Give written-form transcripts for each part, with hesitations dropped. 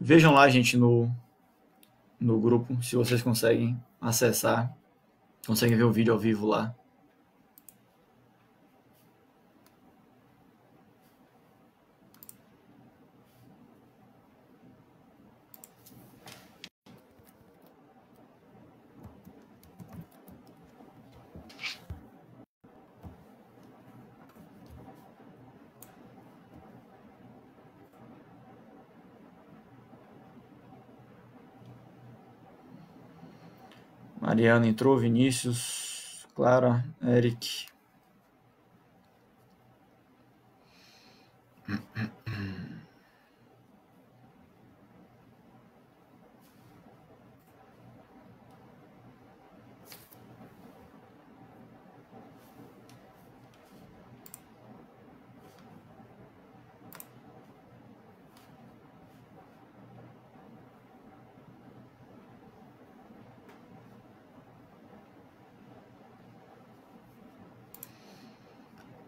Vejam lá, gente, no grupo, se vocês conseguem acessar, conseguem ver o vídeo ao vivo lá. Mariana entrou, Vinícius, Clara, Eric.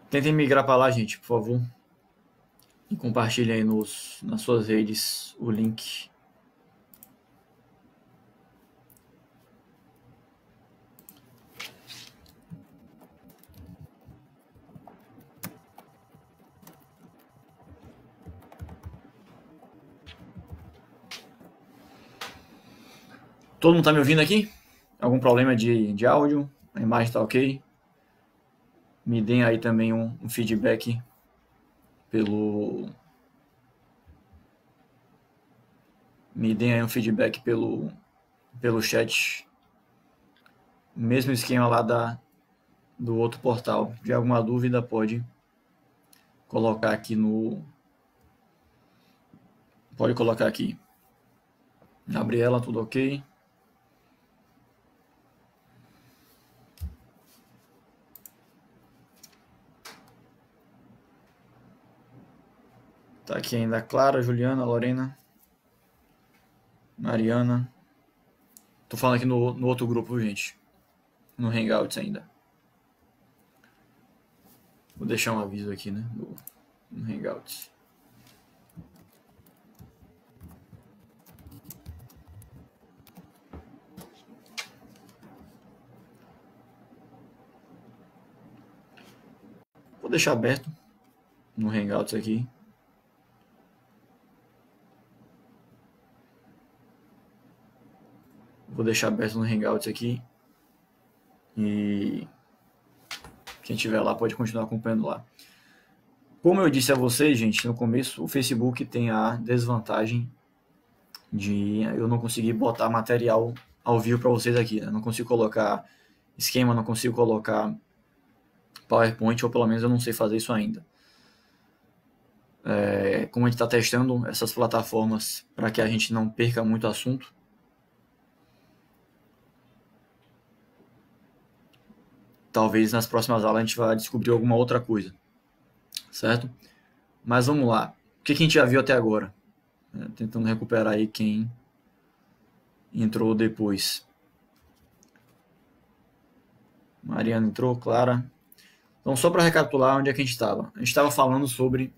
Tentem migrar para lá, gente, por favor. E compartilhem aí nas suas redes o link. Todo mundo tá me ouvindo aqui? Algum problema de áudio? A imagem tá ok? Me deem aí também um feedback pelo... Me deem aí um feedback pelo chat. Mesmo esquema lá do outro portal. Se tiver alguma dúvida, pode colocar aqui Pode colocar aqui. Gabriela, tudo ok? Tá aqui ainda a Clara, Juliana, Lorena, Mariana. Tô falando aqui no outro grupo, gente. No Hangouts ainda. Vou deixar um aviso aqui, né? No Hangouts. Vou deixar aberto no Hangouts aqui. Vou deixar aberto no Hangouts aqui. E quem tiver lá pode continuar acompanhando lá. Como eu disse a vocês, gente, no começo, o Facebook tem a desvantagem de eu não conseguir botar material ao vivo para vocês aqui. Né? Não consigo colocar esquema, não consigo colocar PowerPoint, ou pelo menos eu não sei fazer isso ainda. Como a gente está testando essas plataformas para que a gente não perca muito assunto, talvez nas próximas aulas a gente vá descobrir alguma outra coisa, certo? Mas vamos lá. O que a gente já viu até agora? Tentando recuperar aí quem entrou depois. Mariana entrou, Clara. Então, só para recapitular onde é que a gente estava. A gente estava falando sobre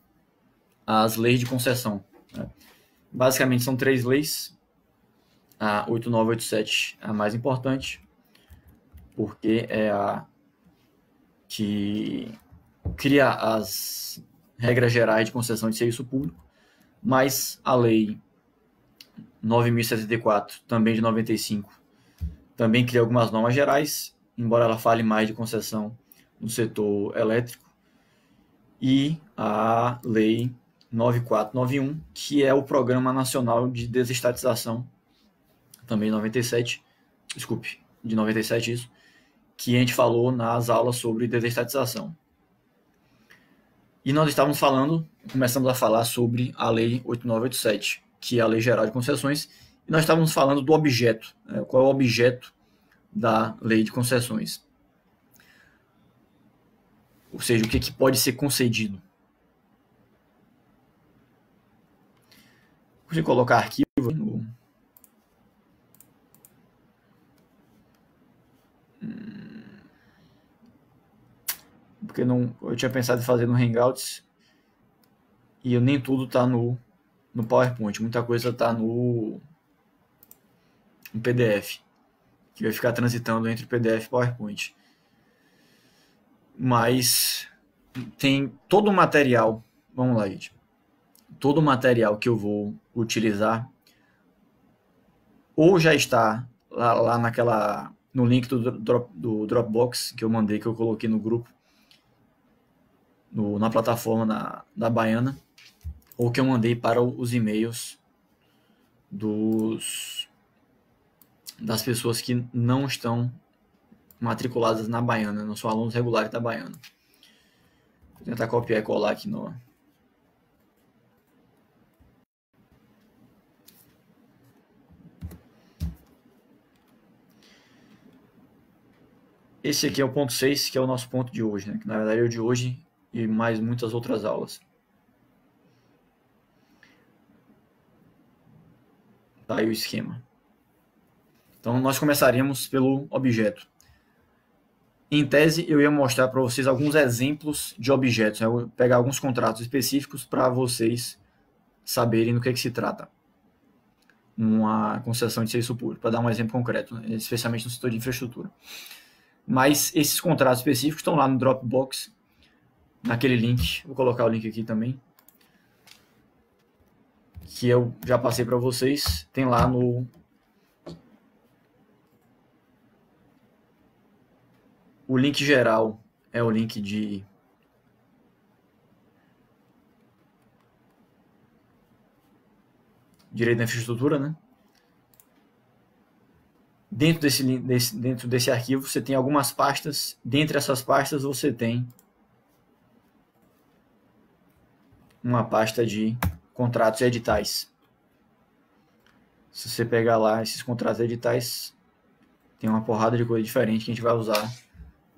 as leis de concessão. Né? Basicamente, são 3 leis. A 8987 é a mais importante, porque é a que cria as regras gerais de concessão de serviço público, mas a lei 9.074, também de 95, também cria algumas normas gerais, embora ela fale mais de concessão no setor elétrico, e a lei 9491, que é o Programa Nacional de Desestatização, também 97, desculpe, de 97 isso, que a gente falou nas aulas sobre desestatização. E nós estávamos começamos a falar sobre a lei 8987, que é a Lei Geral de Concessões, e nós estávamos falando do objeto, né? Qual é o objeto da lei de concessões. Ou seja, o que pode ser concedido. Vou colocar arquivo no... Porque não, eu tinha pensado em fazer no Hangouts e nem tudo está no no PowerPoint, muita coisa está no PDF, que vai ficar transitando entre PDF e PowerPoint. Mas tem todo o material, vamos lá, gente, todo o material que eu vou utilizar ou já está lá no link do Dropbox que eu mandei, que eu coloquei no grupo, na plataforma da Baiana, ou que eu mandei para os e-mails das pessoas que não estão matriculadas na Baiana, não são alunos regulares da Baiana. Vou tentar copiar e colar aqui no... Esse aqui é o ponto 6, que é o nosso ponto de hoje, né? Que na verdade é o de hoje e mais muitas outras aulas. Tá aí o esquema. Então nós começaríamos pelo objeto. Em tese, eu ia mostrar para vocês alguns exemplos de objetos. Eu vou pegar alguns contratos específicos para vocês saberem do que se trata. Uma concessão de serviço público, para dar um exemplo concreto, especialmente no setor de infraestrutura. Mas esses contratos específicos estão lá no Dropbox, naquele link. Vou colocar o link aqui também, que eu já passei para vocês. Tem lá no... O link geral é o link de... Direito da Infraestrutura, né? Dentro desse arquivo você tem algumas pastas. Dentre essas pastas você tem uma pasta de contratos e editais. Se você pegar lá esses contratos e editais, tem uma porrada de coisa diferente que a gente vai usar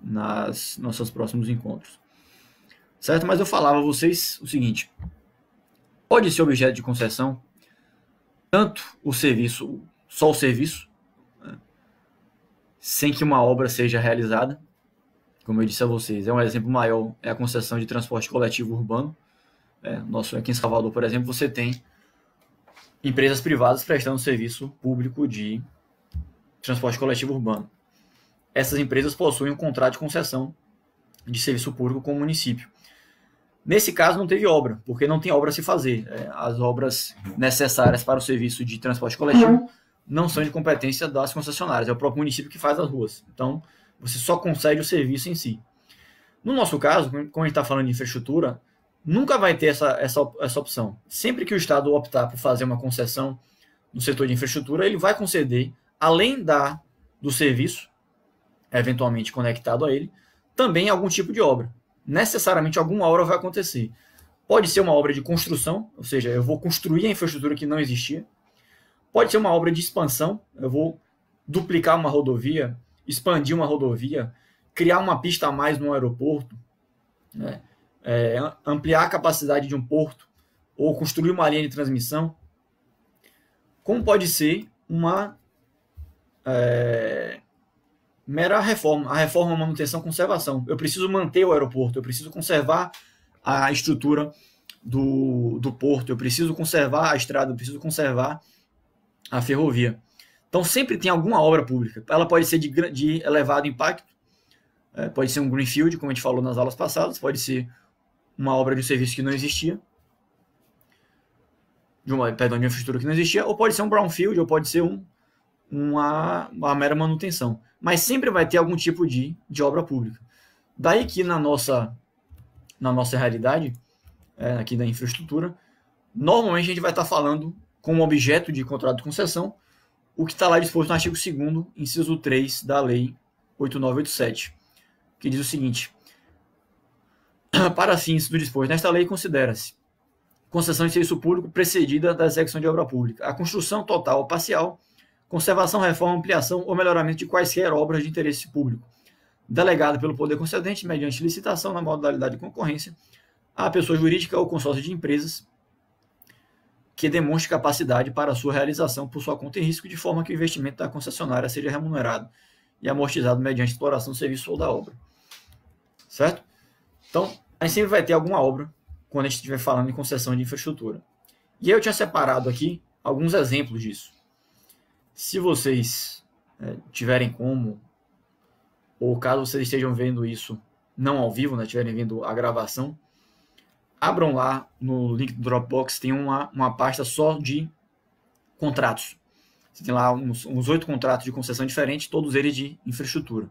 nos nossos próximos encontros. Certo? Mas eu falava a vocês o seguinte: pode ser objeto de concessão tanto o serviço, só o serviço, né, sem que uma obra seja realizada. Como eu disse a vocês, um exemplo maior é a concessão de transporte coletivo urbano. Aqui em Salvador, por exemplo, você tem empresas privadas prestando serviço público de transporte coletivo urbano. Essas empresas possuem um contrato de concessão de serviço público com o município. Nesse caso não teve obra, porque não tem obra a se fazer. As obras necessárias para o serviço de transporte coletivo não são de competência das concessionárias, é o próprio município que faz as ruas. Então, você só concede o serviço em si. No nosso caso, como a gente está falando de infraestrutura, nunca vai ter essa opção. Sempre que o Estado optar por fazer uma concessão no setor de infraestrutura, ele vai conceder, além do serviço, eventualmente conectado a ele, também algum tipo de obra. Necessariamente alguma obra vai acontecer. Pode ser uma obra de construção, ou seja, eu vou construir a infraestrutura que não existia. Pode ser uma obra de expansão, eu vou duplicar uma rodovia, expandir uma rodovia, criar uma pista a mais no aeroporto, né? Ampliar a capacidade de um porto, ou construir uma linha de transmissão. Como pode ser uma mera reforma, a reforma, manutenção, conservação. Eu preciso manter o aeroporto, eu preciso conservar a estrutura do porto, eu preciso conservar a estrada, eu preciso conservar a ferrovia. Então sempre tem alguma obra pública. Ela pode ser de elevado impacto, pode ser um greenfield, como a gente falou nas aulas passadas, pode ser uma obra de um serviço que não existia, de uma infraestrutura que não existia, ou pode ser um brownfield, ou pode ser uma mera manutenção. Mas sempre vai ter algum tipo de obra pública. Daí que na nossa realidade, aqui da infraestrutura, normalmente a gente vai estar falando como objeto de contrato de concessão o que está lá disposto no artigo 2º, inciso 3 da Lei 8987, que diz o seguinte: para fins do disposto nesta lei, considera-se concessão de serviço público precedida da execução de obra pública a construção total ou parcial, conservação, reforma, ampliação ou melhoramento de quaisquer obras de interesse público, delegado pelo poder concedente mediante licitação na modalidade de concorrência à pessoa jurídica ou consórcio de empresas que demonstre capacidade para a sua realização por sua conta e risco, de forma que o investimento da concessionária seja remunerado e amortizado mediante exploração do serviço ou da obra. Certo? Então, a gente sempre vai ter alguma obra quando a gente estiver falando em concessão de infraestrutura. E aí eu tinha separado aqui alguns exemplos disso. Se vocês tiverem como, ou caso vocês estejam vendo isso não ao vivo, né, estiverem vendo a gravação, abram lá no link do Dropbox, tem uma pasta só de contratos. Você tem lá uns 8 contratos de concessão diferentes, todos eles de infraestrutura.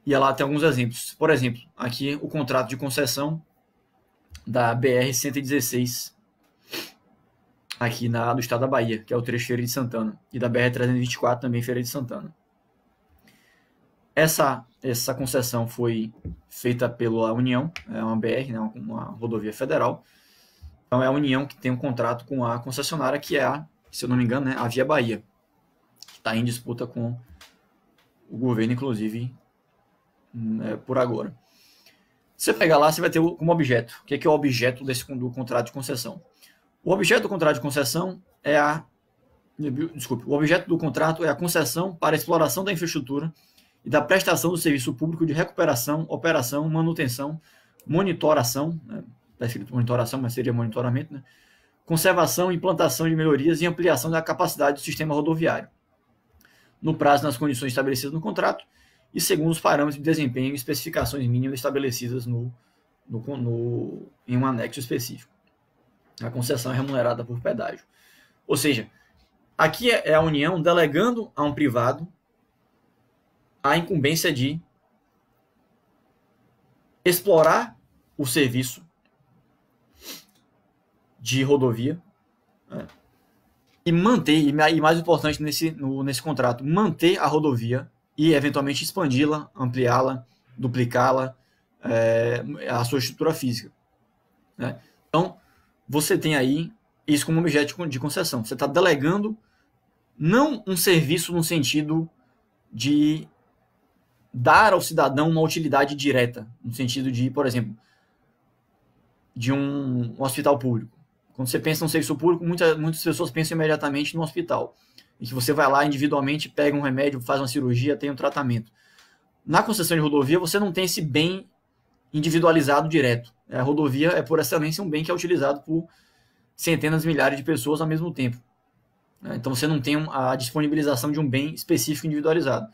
E lá tem alguns exemplos. Por exemplo, aqui o contrato de concessão da BR-116, aqui do estado da Bahia, que é o trecho Feira de Santana, e da BR-324, também Feira de Santana. Essa concessão foi feita pela União, é uma BR, né, uma rodovia federal. Então é a União que tem um contrato com a concessionária, que é se eu não me engano, né, a Via Bahia, que está em disputa com o governo, inclusive, por agora. Você pegar lá, você vai ter como objeto. O que é o objeto do contrato de concessão? O objeto do contrato de concessão é o objeto do contrato é a concessão para a exploração da infraestrutura e da prestação do serviço público de recuperação, operação, manutenção, monitoração, né? Está escrito monitoração, mas seria monitoramento, né? Conservação, implantação de melhorias e ampliação da capacidade do sistema rodoviário, no prazo e nas condições estabelecidas no contrato e segundo os parâmetros de desempenho e especificações mínimas estabelecidas em um anexo específico. A concessão é remunerada por pedágio. Ou seja, aqui é a União delegando a um privado a incumbência de explorar o serviço de rodovia, né, e manter, e mais importante nesse contrato, manter a rodovia e eventualmente expandi-la, ampliá-la, duplicá-la, a sua estrutura física, né? Então, você tem aí isso como objeto de concessão. Você está delegando não um serviço no sentido de dar ao cidadão uma utilidade direta, no sentido de, por exemplo, de um hospital público. Quando você pensa no serviço público, muitas pessoas pensam imediatamente no hospital, em que você vai lá individualmente, pega um remédio, faz uma cirurgia, tem um tratamento. Na concessão de rodovia, você não tem esse bem individualizado direto. A rodovia é, por excelência, um bem que é utilizado por centenas de milhares de pessoas ao mesmo tempo. Então você não tem a disponibilização de um bem específico individualizado.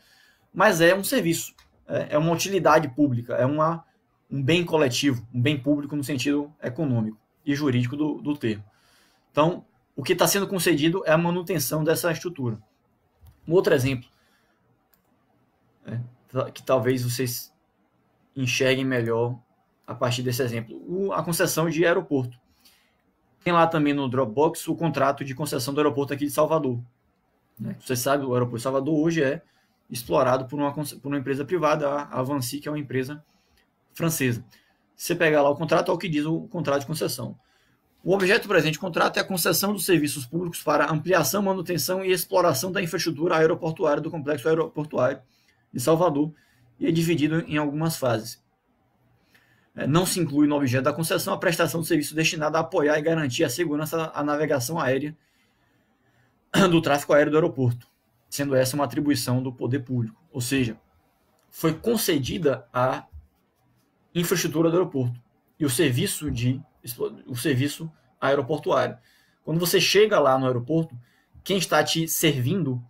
Mas é um serviço, é uma utilidade pública, é um bem coletivo, um bem público no sentido econômico e jurídico do termo. Então, o que está sendo concedido é a manutenção dessa estrutura. Um outro exemplo, que talvez vocês enxerguem melhor a partir desse exemplo, a concessão de aeroporto. Tem lá também no Dropbox o contrato de concessão do aeroporto aqui de Salvador. Você sabe, o aeroporto de Salvador hoje é explorado por uma empresa privada, a Vinci, que é uma empresa francesa. Você pega lá o contrato, é o que diz o contrato de concessão. O objeto presente do contrato é a concessão dos serviços públicos para ampliação, manutenção e exploração da infraestrutura aeroportuária do complexo aeroportuário de Salvador e é dividido em algumas fases. Não se inclui no objeto da concessão a prestação de serviço destinado a apoiar e garantir a segurança da navegação aérea do tráfego aéreo do aeroporto, sendo essa uma atribuição do poder público. Ou seja, foi concedida a infraestrutura do aeroporto e o serviço aeroportuário. Quando você chega lá no aeroporto, quem está te servindo,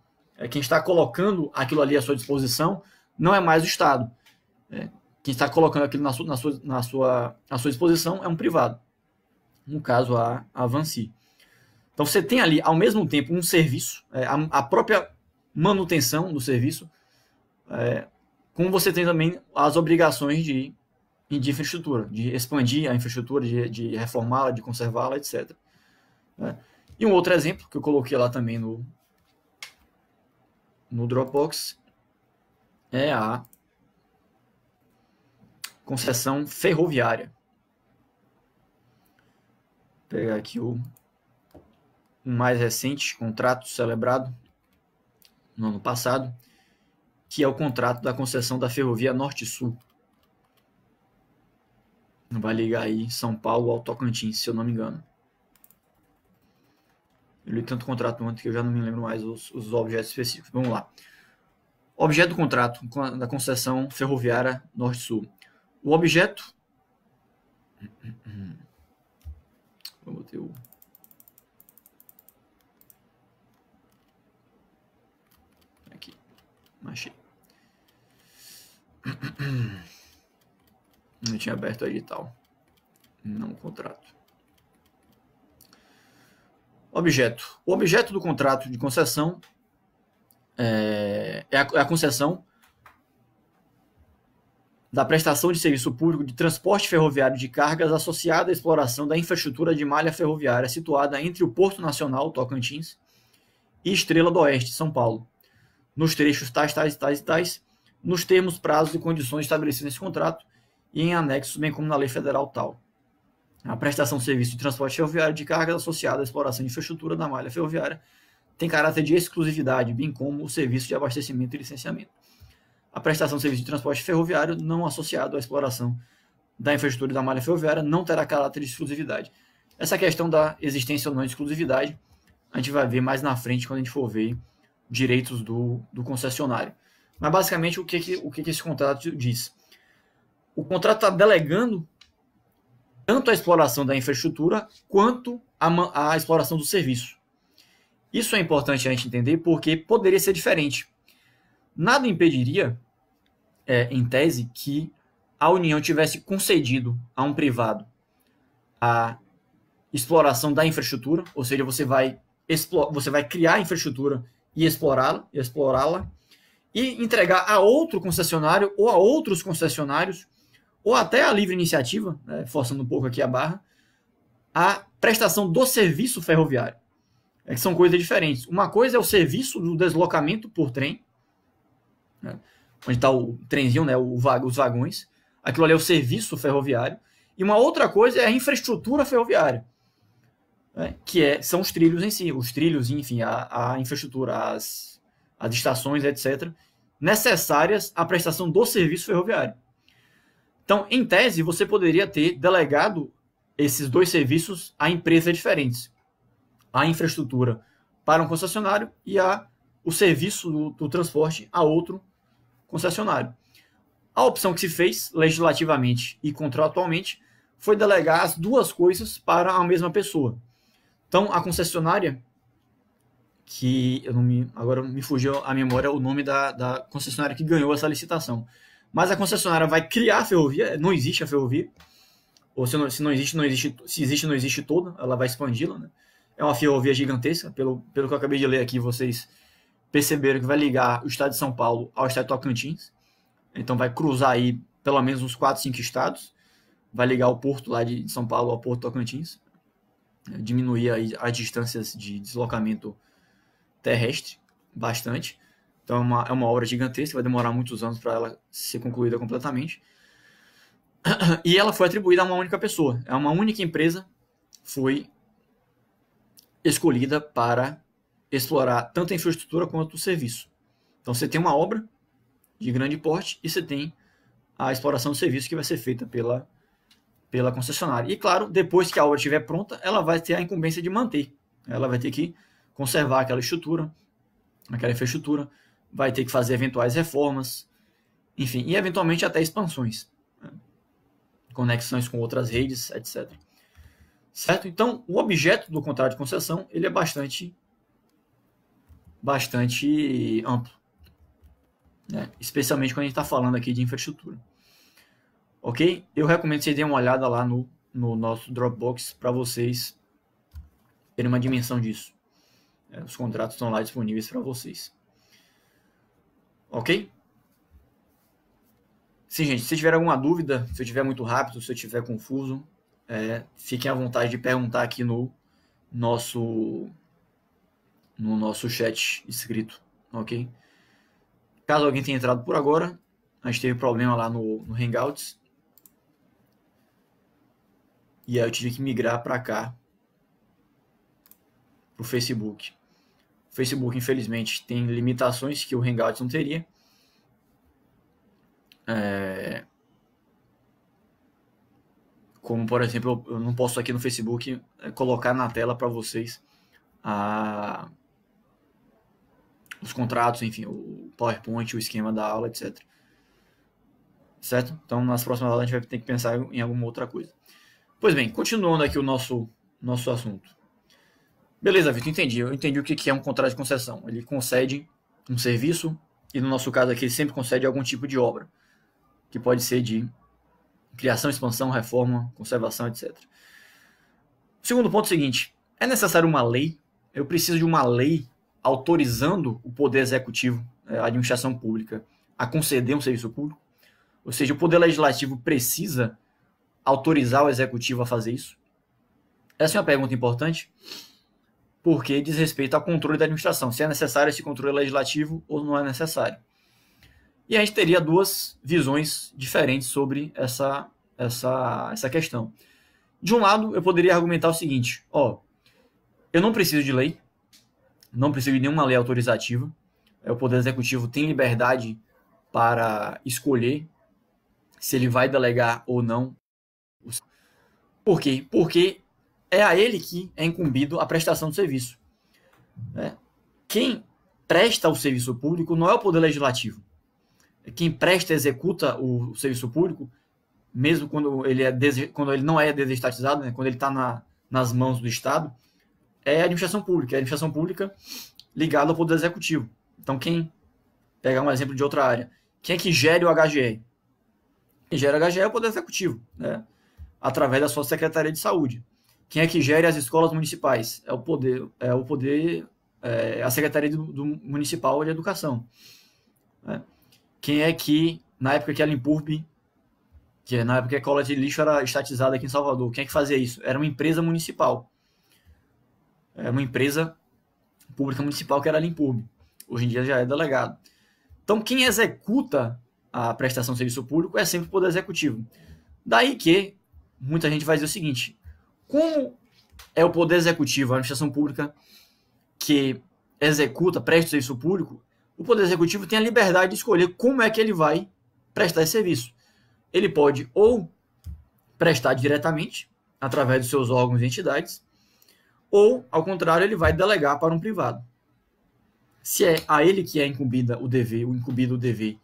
quem está colocando aquilo ali à sua disposição, não é mais o Estado. Quem está colocando aquilo à sua disposição é um privado. No caso, a Vinci. Então você tem ali, ao mesmo tempo, um serviço, a própria manutenção do serviço, como você tem também as obrigações de infraestrutura, de expandir a infraestrutura, de reformá-la, de conservá-la, etc. E um outro exemplo que eu coloquei lá também no Dropbox é a concessão ferroviária. Vou pegar aqui o mais recente contrato celebrado no ano passado, que é o contrato da concessão da Ferrovia Norte-Sul. Vai ligar aí São Paulo ao Tocantins, se eu não me engano. Eu li tanto contrato antes que eu já não me lembro mais os objetos específicos. Vamos lá. Objeto do contrato da concessão ferroviária Norte-Sul. O objeto... Eu botei o... Aqui, achei. Não tinha aberto o edital. Não contrato. Objeto. O objeto do contrato de concessão é a concessão da prestação de serviço público de transporte ferroviário de cargas associada à exploração da infraestrutura de malha ferroviária situada entre o Porto Nacional, Tocantins, e Estrela do Oeste, São Paulo, nos trechos tais, nos termos, prazos e condições estabelecidos nesse contrato e em anexos, bem como na lei federal tal. A prestação de serviço de transporte ferroviário de cargas associada à exploração de infraestrutura da malha ferroviária tem caráter de exclusividade, bem como o serviço de abastecimento e licenciamento. A prestação de serviço de transporte ferroviário não associado à exploração da infraestrutura da malha ferroviária não terá caráter de exclusividade. Essa questão da existência ou não de exclusividade a gente vai ver mais na frente quando a gente for ver direitos do concessionário. Mas basicamente o que esse contrato diz? O contrato está delegando tanto a exploração da infraestrutura quanto a exploração do serviço. Isso é importante a gente entender porque poderia ser diferente. Nada impediria, em tese, que a União tivesse concedido a um privado a exploração da infraestrutura, ou seja, você vai criar a infraestrutura e explorá-la, e entregar a outro concessionário ou a outros concessionários, ou até a livre iniciativa, forçando um pouco aqui a barra, a prestação do serviço ferroviário. Que são coisas diferentes. Uma coisa é o serviço do deslocamento por trem, onde está o trenzinho, os vagões. Aquilo ali é o serviço ferroviário. E uma outra coisa é a infraestrutura ferroviária, são os trilhos em si. Os trilhos, enfim, a infraestrutura, as estações, etc., necessárias à prestação do serviço ferroviário. Então, em tese, você poderia ter delegado esses dois serviços a empresas diferentes. A infraestrutura para um concessionário e o serviço do transporte a outro concessionário. A opção que se fez legislativamente e contratualmente foi delegar as duas coisas para a mesma pessoa. Então, a concessionária, que agora me fugiu a memória o nome da concessionária que ganhou essa licitação, mas a concessionária vai criar a ferrovia, não existe a ferrovia, ou se existe, não existe toda, ela vai expandi-la, né? É uma ferrovia gigantesca, pelo que eu acabei de ler aqui, vocês perceberam que vai ligar o estado de São Paulo ao estado de Tocantins. Então vai cruzar aí pelo menos uns 4, 5 estados. Vai ligar o porto lá de São Paulo ao porto de Tocantins. Diminuir aí as distâncias de deslocamento terrestre bastante. Então é uma obra gigantesca, vai demorar muitos anos para ela ser concluída completamente. E ela foi atribuída a uma única pessoa. Uma única empresa foi escolhida para explorar tanto a infraestrutura quanto o serviço. Então você tem uma obra de grande porte e você tem a exploração do serviço que vai ser feita pela concessionária. E claro, depois que a obra estiver pronta, ela vai ter a incumbência de manter. Ela vai ter que conservar aquela infraestrutura, vai ter que fazer eventuais reformas, enfim, e eventualmente até expansões, conexões com outras redes, etc. Certo? Então, o objeto do contrato de concessão ele é bastante amplo, né? Especialmente quando a gente está falando aqui de infraestrutura. Ok? Eu recomendo que vocês deem uma olhada lá no nosso Dropbox para vocês terem uma dimensão disso. Os contratos estão lá disponíveis para vocês. Ok? Sim, gente, se tiver alguma dúvida, se eu estiver muito rápido, se eu estiver confuso, fiquem à vontade de perguntar aqui no nosso chat escrito, ok? Caso alguém tenha entrado por agora, a gente teve problema lá no Hangouts e aí eu tive que migrar para cá, para o Facebook. O Facebook, infelizmente, tem limitações que o Hangouts não teria. Como, por exemplo, eu não posso aqui no Facebook colocar na tela para vocês os contratos, enfim, o PowerPoint, o esquema da aula, etc. Certo? Então, nas próximas aulas a gente vai ter que pensar em alguma outra coisa. Pois bem, continuando aqui o nosso nosso assunto. Beleza, Vitor, entendi. Eu entendi o que é um contrato de concessão. Ele concede um serviço e, no nosso caso aqui, ele sempre concede algum tipo de obra, que pode ser de criação, expansão, reforma, conservação, etc. O segundo ponto é o seguinte: é necessário uma lei? Eu preciso de uma lei autorizando o poder executivo, a administração pública, a conceder um serviço público? Ou seja, o poder legislativo precisa autorizar o executivo a fazer isso? Essa é uma pergunta importante, porque diz respeito ao controle da administração, se é necessário esse controle legislativo ou não é necessário. E a gente teria duas visões diferentes sobre essa questão. De um lado, eu poderia argumentar o seguinte: eu não preciso de lei, não preciso de nenhuma lei autorizativa, o Poder Executivo tem liberdade para escolher se ele vai delegar ou não. Por quê? Porque é a ele que é incumbido a prestação do serviço. Quem presta o serviço público não é o Poder Legislativo. Quem presta e executa o serviço público, mesmo quando ele não é desestatizado, né, quando ele está nas mãos do Estado, é a administração pública. É a administração pública ligada ao Poder Executivo. Então, pegar um exemplo de outra área, quem é que gere o HGE? Quem gera o HGE é o Poder Executivo, né, através da sua Secretaria de Saúde. Quem é que gere as escolas municipais? A Secretaria do Municipal de Educação. Né? Quem é que, na época que a Limpurb, na época que a coleta de lixo era estatizada aqui em Salvador, quem é que fazia isso? Era uma empresa municipal. Era uma empresa pública municipal que era a Limpurb. Hoje em dia já é delegado. Então, quem executa a prestação de serviço público é sempre o Poder Executivo. Daí que muita gente vai dizer o seguinte: como é o Poder Executivo, a administração pública, que presta o serviço público, o Poder Executivo tem a liberdade de escolher como é que ele vai prestar esse serviço. Ele pode ou prestar diretamente, através dos seus órgãos e entidades, ou, ao contrário, ele vai delegar para um privado. Se é a ele que é incumbido o dever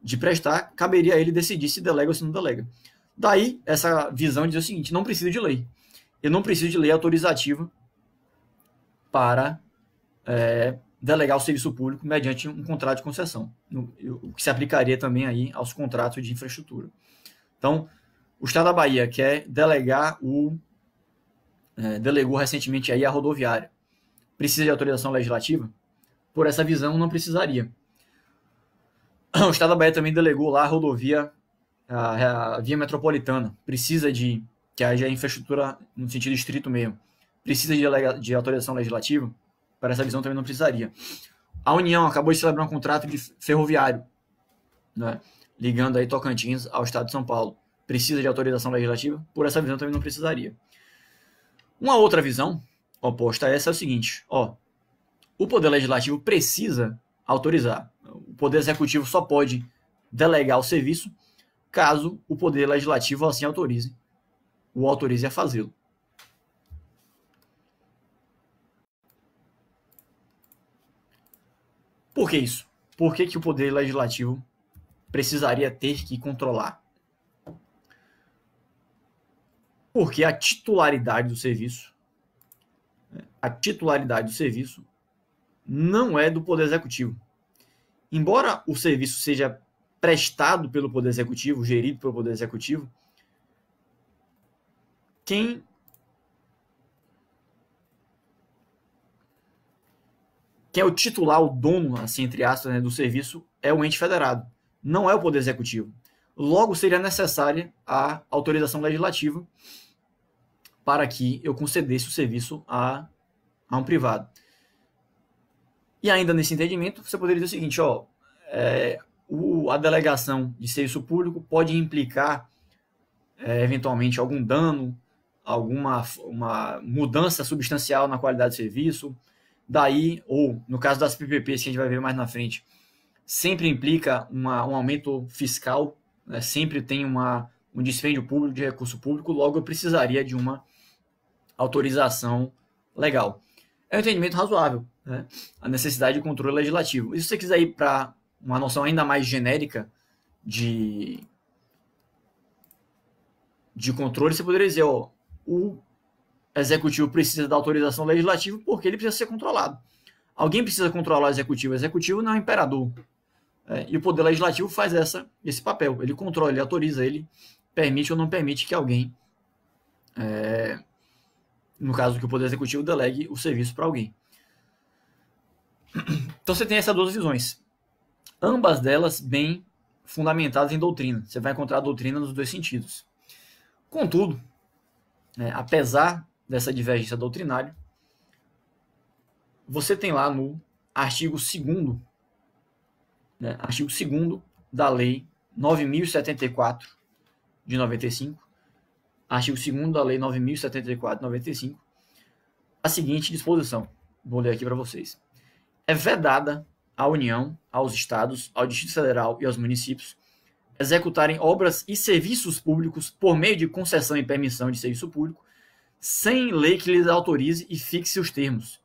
de prestar, caberia a ele decidir se delega ou se não delega. Daí, essa visão diz o seguinte: não preciso de lei. Eu não preciso de lei autorizativa para delegar o serviço público mediante um contrato de concessão, o que se aplicaria também aí aos contratos de infraestrutura. Então, o Estado da Bahia quer delegou recentemente aí a rodoviária. Precisa de autorização legislativa? Por essa visão, não precisaria. O Estado da Bahia também delegou lá a rodovia, a via metropolitana. Precisa que haja infraestrutura no sentido estrito mesmo. Precisa de autorização legislativa? Para essa visão também não precisaria. A União acabou de celebrar um contrato de ferroviário, né, ligando aí Tocantins ao estado de São Paulo. Precisa de autorização legislativa? Por essa visão também não precisaria. Uma outra visão oposta a essa é o seguinte: o Poder Legislativo precisa autorizar. O Poder Executivo só pode delegar o serviço caso o Poder Legislativo assim autorize a fazê-lo. Por que isso? Por que o Poder Legislativo precisaria ter que controlar? Porque a titularidade do serviço não é do Poder Executivo. Embora o serviço seja prestado pelo Poder Executivo, gerido pelo Poder Executivo, quem é o titular, o dono, assim, entre aspas, né, do serviço, é o ente federado, não é o Poder Executivo. Logo, seria necessária a autorização legislativa para que eu concedesse o serviço a um privado. E ainda nesse entendimento, você poderia dizer o seguinte: a delegação de serviço público pode implicar, eventualmente, algum dano, uma mudança substancial na qualidade do serviço. Daí, ou no caso das PPPs, que a gente vai ver mais na frente, sempre implica um aumento fiscal, né? Sempre tem um dispêndio público de recurso público, logo eu precisaria de uma autorização legal. É um entendimento razoável, né? A necessidade de controle legislativo. E se você quiser ir para uma noção ainda mais genérica de controle, você poderia dizer: o executivo precisa da autorização legislativa porque ele precisa ser controlado. Alguém precisa controlar o executivo. O executivo não é o imperador. E o poder legislativo faz esse papel. Ele controla, ele autoriza, ele permite ou não permite que alguém, no caso que o poder executivo, delegue o serviço para alguém. Então você tem essas duas visões. Ambas delas bem fundamentadas em doutrina. Você vai encontrar a doutrina nos dois sentidos. Contudo, apesar dessa divergência doutrinária, você tem lá no artigo 2º, artigo 2º da Lei 9.074 de 95, artigo 2º da Lei 9.074 de 95, a seguinte disposição. Vou ler aqui para vocês. É vedada à União, aos Estados, ao Distrito Federal e aos municípios executarem obras e serviços públicos por meio de concessão e permissão de serviço público, sem lei que lhes autorize e fixe os termos,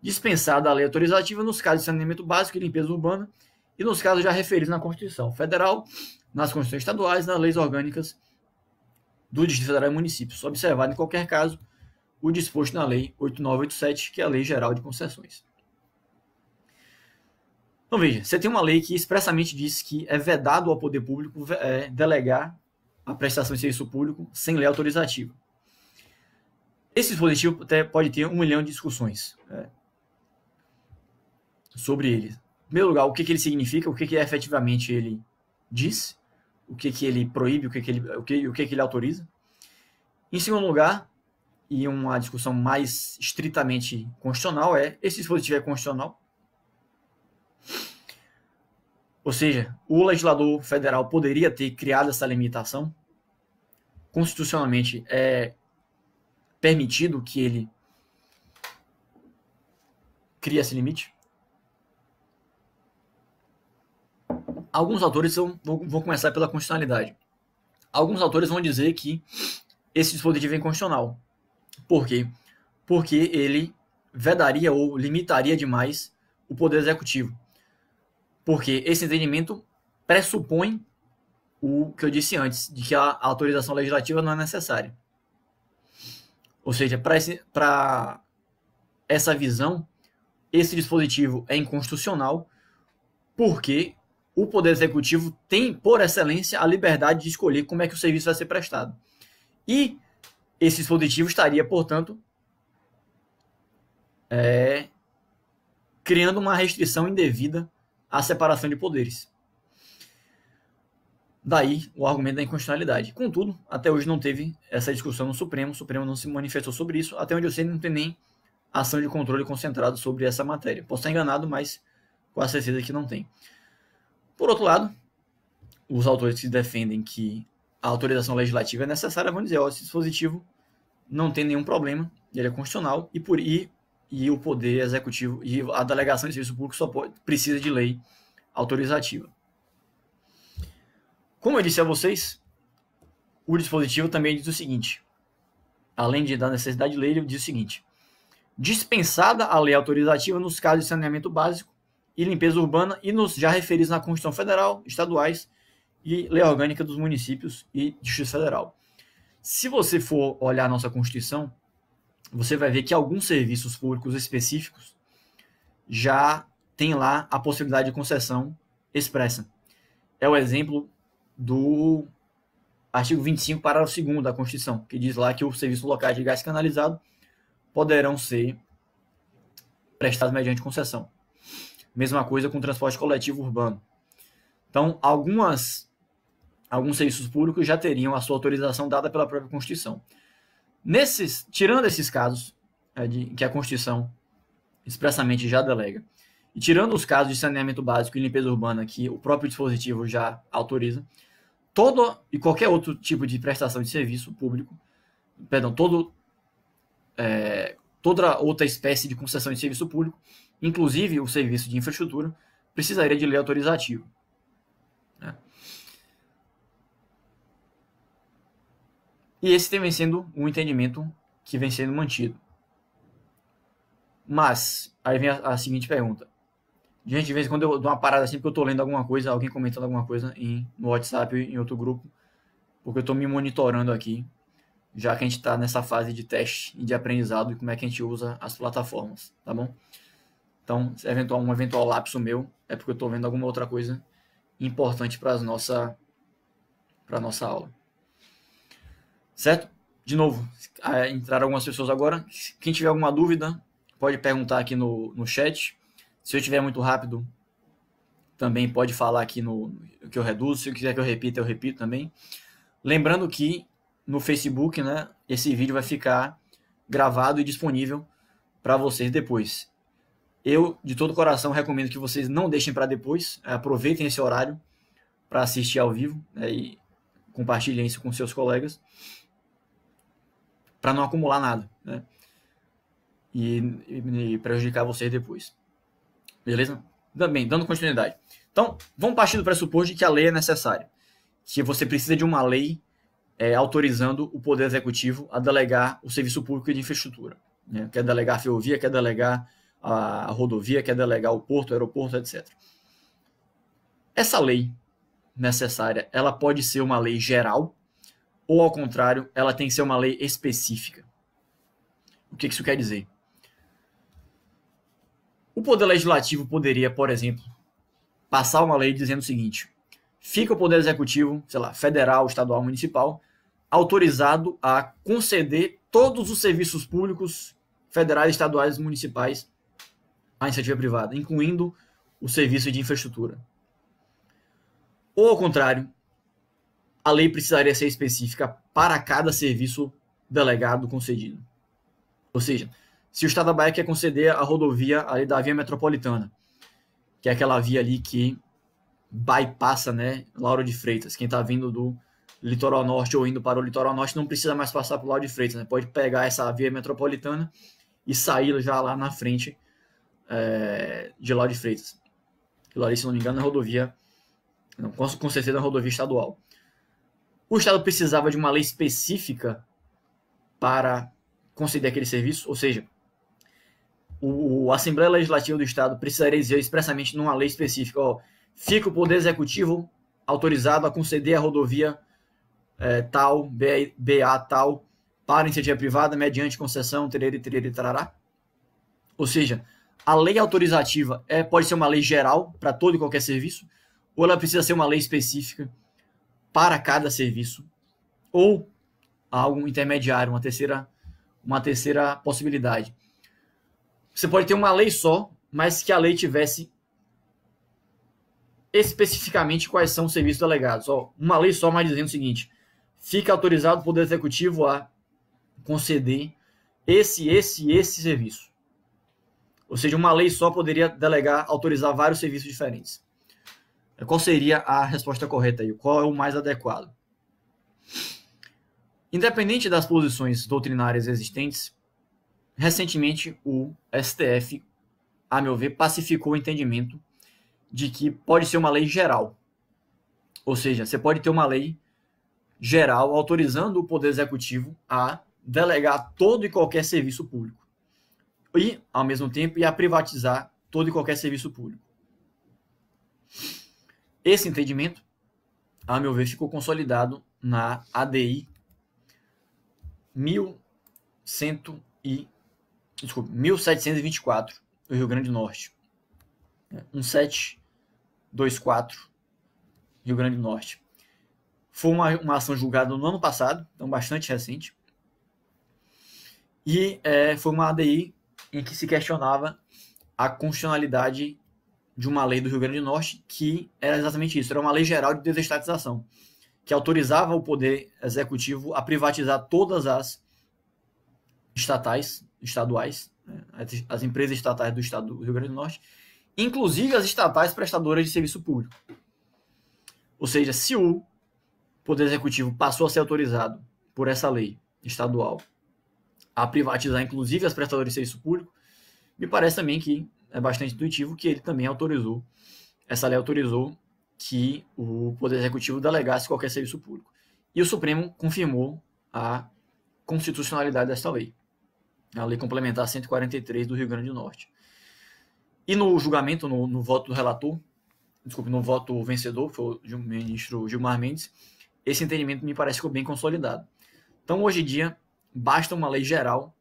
dispensada a lei autorizativa nos casos de saneamento básico e limpeza urbana e nos casos já referidos na Constituição Federal, nas Constituições estaduais e nas leis orgânicas do Distrito Federal e municípios, observado em qualquer caso o disposto na Lei 8987, que é a Lei Geral de Concessões. Então veja, você tem uma lei que expressamente diz que é vedado ao poder público delegar a prestação de serviço público sem lei autorizativa. Esse dispositivo até pode ter 1 milhão de discussões sobre ele. Em primeiro lugar, o que ele significa, o que efetivamente ele diz, o que ele proíbe, o que ele autoriza. Em segundo lugar, e uma discussão mais estritamente constitucional, esse dispositivo é constitucional? Ou seja, o legislador federal poderia ter criado essa limitação? Constitucionalmente é permitido que ele crie esse limite? Alguns autores vão começar pela constitucionalidade. Alguns autores vão dizer que esse dispositivo é inconstitucional. Por quê? Porque ele vedaria ou limitaria demais o poder executivo. Porque esse entendimento pressupõe o que eu disse antes, de que a autorização legislativa não é necessária. Ou seja, para essa visão, esse dispositivo é inconstitucional porque o Poder Executivo tem, por excelência, a liberdade de escolher como é que o serviço vai ser prestado. E esse dispositivo estaria, portanto, criando uma restrição indevida à separação de poderes. Daí o argumento da inconstitucionalidade. Contudo, até hoje não teve essa discussão no Supremo. O Supremo não se manifestou sobre isso. Até onde eu sei, não tem nem ação de controle concentrado sobre essa matéria. Posso estar enganado, mas com a certeza que não tem. Por outro lado, os autores que defendem que a autorização legislativa é necessária vão dizer, esse dispositivo não tem nenhum problema, ele é constitucional e o poder executivo e a delegação de serviço público só precisa de lei autorizativa. Como eu disse a vocês, o dispositivo também diz o seguinte, além da necessidade de lei, ele diz o seguinte: dispensada a lei autorizativa nos casos de saneamento básico e limpeza urbana e nos já referidos na Constituição Federal, estaduais e lei orgânica dos municípios e Distrito Federal. Se você for olhar a nossa Constituição, você vai ver que alguns serviços públicos específicos já tem lá a possibilidade de concessão expressa. É o exemplo do artigo 25, parágrafo 2º da Constituição, que diz lá que os serviços locais de gás canalizado poderão ser prestados mediante concessão. Mesma coisa com o transporte coletivo urbano. Então, alguns serviços públicos já teriam a sua autorização dada pela própria Constituição. Tirando esses casos que a Constituição expressamente já delega, e tirando os casos de saneamento básico e limpeza urbana que o próprio dispositivo já autoriza, todo e qualquer outro tipo de prestação de serviço público, toda outra espécie de concessão de serviço público, inclusive o serviço de infraestrutura, precisaria de lei autorizativa. E esse vem sendo um entendimento que vem sendo mantido. Mas, aí vem a seguinte pergunta. Gente, de vez em quando eu dou uma parada assim porque eu estou lendo alguma coisa, alguém comentando alguma coisa no WhatsApp, em outro grupo, porque eu estou me monitorando aqui já que a gente está nessa fase de teste e de aprendizado e como é que a gente usa as plataformas, tá bom? Então, um eventual lapso meu é porque eu estou vendo alguma outra coisa importante para a nossa aula. Certo? De novo, entraram algumas pessoas agora. Quem tiver alguma dúvida, pode perguntar aqui no chat. Se eu estiver muito rápido, também pode falar aqui no que eu reduzo. Se eu quiser que eu repito também. Lembrando que no Facebook, né, esse vídeo vai ficar gravado e disponível para vocês depois. Eu, de todo coração, recomendo que vocês não deixem para depois. Aproveitem esse horário para assistir ao vivo, né, e compartilhem isso com seus colegas para não acumular nada, né, e prejudicar vocês depois. Beleza? Também, dando continuidade. Então, vamos partir do pressuposto de que a lei é necessária. Que você precisa de uma lei autorizando o Poder Executivo a delegar o serviço público de infraestrutura. Né? Quer delegar a ferrovia, quer delegar a rodovia, quer delegar o porto, o aeroporto, etc. Essa lei necessária, ela pode ser uma lei geral ou, ao contrário, ela tem que ser uma lei específica. O que isso quer dizer? O Poder Legislativo poderia, por exemplo, passar uma lei dizendo o seguinte: fica o Poder Executivo, sei lá, federal, estadual, municipal, autorizado a conceder todos os serviços públicos federais, estaduais e municipais à iniciativa privada, incluindo o serviço de infraestrutura. Ou, ao contrário, a lei precisaria ser específica para cada serviço delegado concedido. Ou seja, se o Estado da Bahia quer conceder a rodovia ali da via metropolitana, que é aquela via ali que bypassa, né, Lauro de Freitas. Quem está vindo do litoral norte ou indo para o litoral norte não precisa mais passar por Lauro de Freitas, né? Pode pegar essa via metropolitana e sair já lá na frente de Lauro de Freitas. Aquilo ali, se não me engano, é rodovia, não, com certeza é rodovia estadual. O Estado precisava de uma lei específica para conceder aquele serviço, ou seja, a Assembleia Legislativa do Estado precisaria dizer expressamente numa lei específica: fica o Poder Executivo autorizado a conceder a rodovia tal, BA tal, para iniciativa privada, mediante concessão, tererê, tarará. Ou seja, a lei autorizativa pode ser uma lei geral para todo e qualquer serviço, ou ela precisa ser uma lei específica para cada serviço, ou algo intermediário, uma terceira possibilidade. Você pode ter uma lei só, mas que a lei tivesse especificamente quais são os serviços delegados. Uma lei só, mas dizendo o seguinte: fica autorizado o Poder Executivo a conceder esse serviço. Ou seja, uma lei só poderia autorizar vários serviços diferentes. Qual seria a resposta correta aí? Qual é o mais adequado? Independente das posições doutrinárias existentes, recentemente o STF, a meu ver, pacificou o entendimento de que pode ser uma lei geral. Ou seja, você pode ter uma lei geral autorizando o Poder Executivo a delegar todo e qualquer serviço público. E, ao mesmo tempo, a privatizar todo e qualquer serviço público. Esse entendimento, a meu ver, ficou consolidado na ADI 1724, do Rio Grande do Norte. 1724, Rio Grande do Norte. Foi uma ação julgada no ano passado, então bastante recente. E foi uma ADI em que se questionava a constitucionalidade de uma lei do Rio Grande do Norte, que era exatamente isso, era uma lei geral de desestatização, que autorizava o Poder Executivo a privatizar todas as estaduais, né, as empresas estatais do Estado do Rio Grande do Norte, inclusive as estatais prestadoras de serviço público. Ou seja, se o Poder Executivo passou a ser autorizado por essa lei estadual a privatizar inclusive as prestadoras de serviço público, me parece também que é bastante intuitivo que ele também autorizou, essa lei autorizou que o Poder Executivo delegasse qualquer serviço público. E o Supremo confirmou a constitucionalidade dessa lei, a Lei Complementar 143 do Rio Grande do Norte. E no julgamento, no voto do relator, no voto vencedor, foi o ministro Gilmar Mendes, esse entendimento me parece que ficou bem consolidado. Então, hoje em dia, basta uma lei geral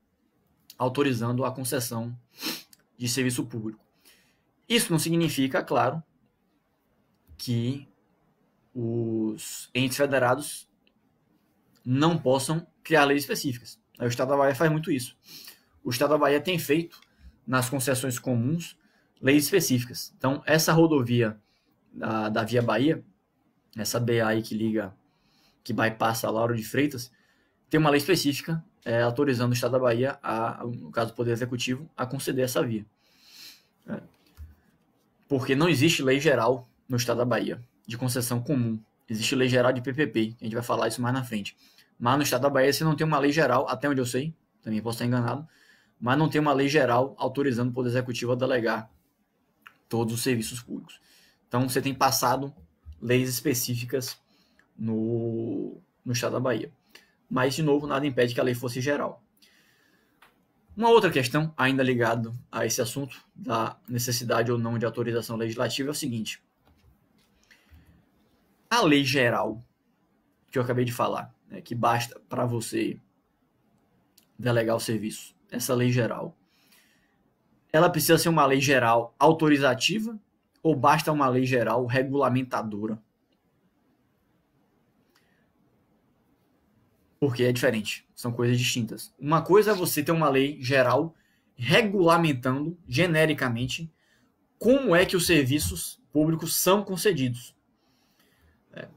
autorizando a concessão de serviço público. Isso não significa, claro, que os entes federados não possam criar leis específicas. O Estado da Bahia faz muito isso. O Estado da Bahia tem feito, nas concessões comuns, leis específicas. Então, essa rodovia da Via Bahia, essa BA aí que bypassa Lauro de Freitas, tem uma lei específica autorizando o Estado da Bahia, no caso do Poder Executivo, a conceder essa via. Porque não existe lei geral no Estado da Bahia de concessão comum. Existe lei geral de PPP, a gente vai falar isso mais na frente. Mas no Estado da Bahia você não tem uma lei geral, até onde eu sei, também posso estar enganado, mas não tem uma lei geral autorizando o Poder Executivo a delegar todos os serviços públicos. Então você tem passado leis específicas no Estado da Bahia. Mas, de novo, nada impede que a lei fosse geral. Uma outra questão, ainda ligada a esse assunto da necessidade ou não de autorização legislativa, é o seguinte. A lei geral, que eu acabei de falar, que basta para você delegar o serviço, essa lei geral, ela precisa ser uma lei geral autorizativa ou basta uma lei geral regulamentadora? Porque é diferente, são coisas distintas. Uma coisa é você ter uma lei geral regulamentando genericamente como é que os serviços públicos são concedidos.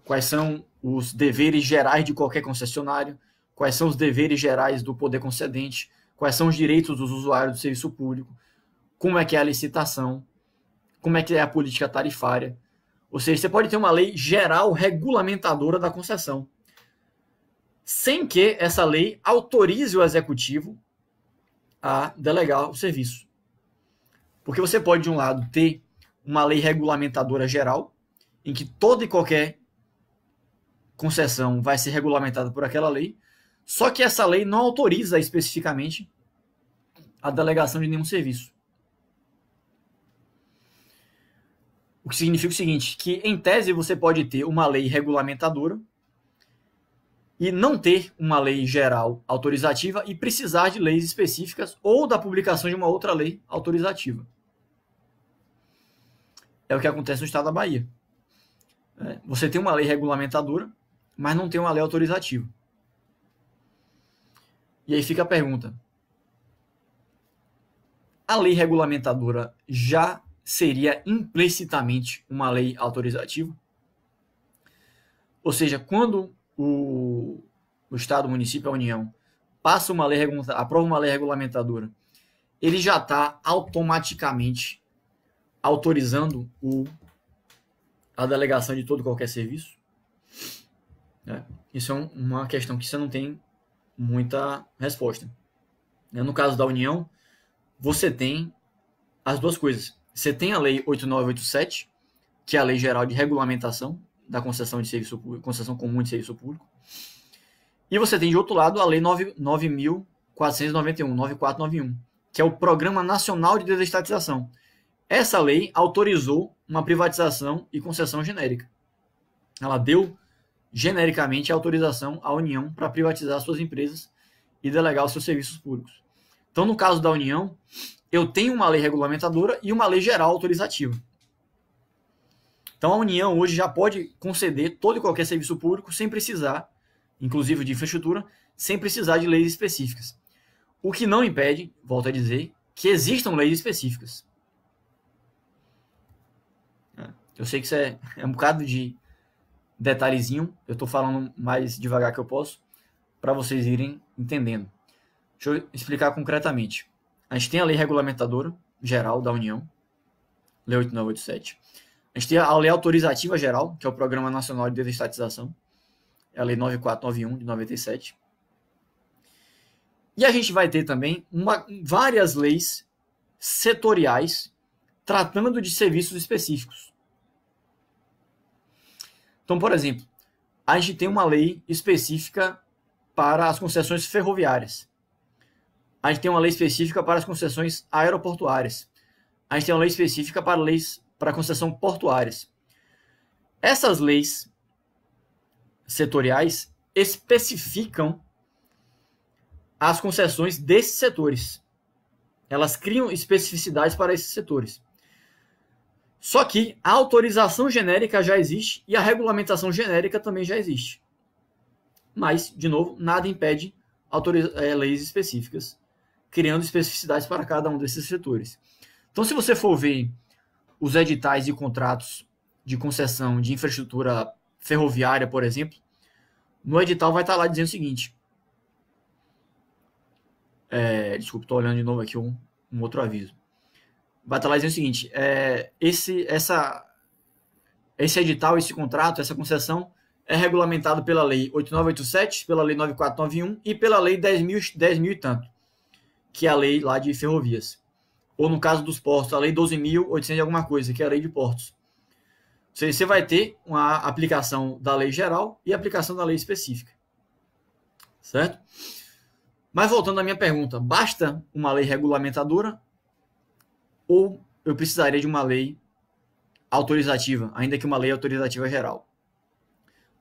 Quais são os deveres gerais de qualquer concessionário, quais são os deveres gerais do poder concedente, quais são os direitos dos usuários do serviço público, como é que é a licitação, como é que é a política tarifária. Ou seja, você pode ter uma lei geral regulamentadora da concessão, sem que essa lei autorize o executivo a delegar o serviço. Porque você pode, de um lado, ter uma lei regulamentadora geral, em que toda e qualquer concessão vai ser regulamentada por aquela lei, só que essa lei não autoriza especificamente a delegação de nenhum serviço. O que significa o seguinte, que em tese você pode ter uma lei regulamentadora e não ter uma lei geral autorizativa e precisar de leis específicas ou da publicação de uma outra lei autorizativa. É o que acontece no Estado da Bahia. Você tem uma lei regulamentadora, mas não tem uma lei autorizativa. E aí fica a pergunta. A lei regulamentadora já seria implicitamente uma lei autorizativa? Ou seja, quando o Estado, o município, a União passa uma lei, aprova uma lei regulamentadora, ele já está automaticamente autorizando a delegação de todo e qualquer serviço? Isso é uma questão que você não tem muita resposta. No caso da União, você tem as duas coisas. Você tem a Lei 8987, que é a Lei Geral de Regulamentação da concessão de serviço público, concessão comum de serviço público. E você tem, de outro lado, a Lei 9.491, 9491, que é o Programa Nacional de Desestatização. Essa lei autorizou uma privatização e concessão genérica. Ela deu genericamente a autorização à União para privatizar suas empresas e delegar os seus serviços públicos. Então, no caso da União, eu tenho uma lei regulamentadora e uma lei geral autorizativa. Então, a União hoje já pode conceder todo e qualquer serviço público sem precisar, inclusive de infraestrutura, sem precisar de leis específicas. O que não impede, volto a dizer, que existam leis específicas. Eu sei que isso é um bocado de detalhezinho, eu estou falando mais devagar que eu posso, para vocês irem entendendo. Deixa eu explicar concretamente. A gente tem a lei regulamentadora geral da União, Lei 8987. A gente tem a lei autorizativa geral, que é o Programa Nacional de Desestatização, é a Lei 9491, de 97. E a gente vai ter também várias leis setoriais tratando de serviços específicos. Então, por exemplo, a gente tem uma lei específica para as concessões ferroviárias. A gente tem uma lei específica para as concessões aeroportuárias. A gente tem uma lei específica para concessão portuárias. Essas leis setoriais especificam as concessões desses setores. Elas criam especificidades para esses setores. Só que a autorização genérica já existe e a regulamentação genérica também já existe. Mas, de novo, nada impede leis específicas, criando especificidades para cada um desses setores. Então, se você for ver os editais e contratos de concessão de infraestrutura ferroviária, por exemplo, no edital vai estar lá dizendo o seguinte. Desculpa, estou olhando de novo aqui um outro aviso. Vai estar lá dizendo o seguinte, esse edital, esse contrato, essa concessão é regulamentado pela Lei 8987, pela Lei 9491 e pela Lei 10.000 e tanto, que é a lei lá de ferrovias. Ou no caso dos portos, a Lei 12.800 e alguma coisa, que é a Lei de portos. Ou seja, você vai ter uma aplicação da lei geral e aplicação da lei específica. Certo? Mas voltando à minha pergunta, basta uma lei regulamentadora ou eu precisaria de uma lei autorizativa, ainda que uma lei autorizativa geral?